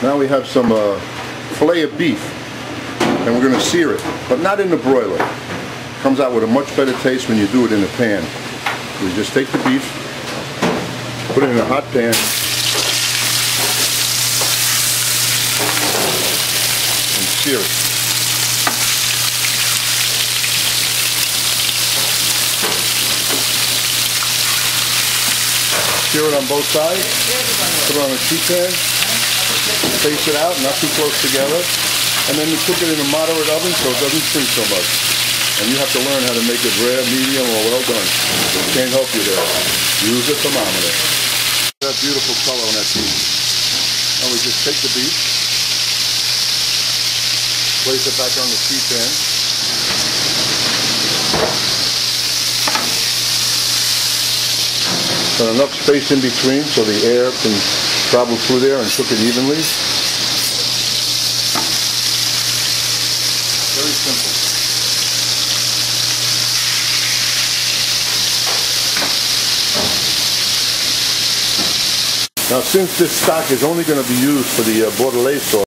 Now we have some filet of beef, and we're going to sear it, but not in the broiler. It comes out with a much better taste when you do it in the pan. We just take the beef, put it in a hot pan, and sear it. Sear it on both sides, put it on a sheet pan, space it out, not too close together, and then you cook it in a moderate oven so it doesn't shrink so much. And you have to learn how to make it rare, medium, or well done. Can't help you there. Use a thermometer. That beautiful color on that beef. Now we just take the beef, place it back on the sheet pan. Put enough space in between so the air can travel through there and cook it evenly. Very simple. Now, since this stock is only going to be used for the Bordelaise sauce,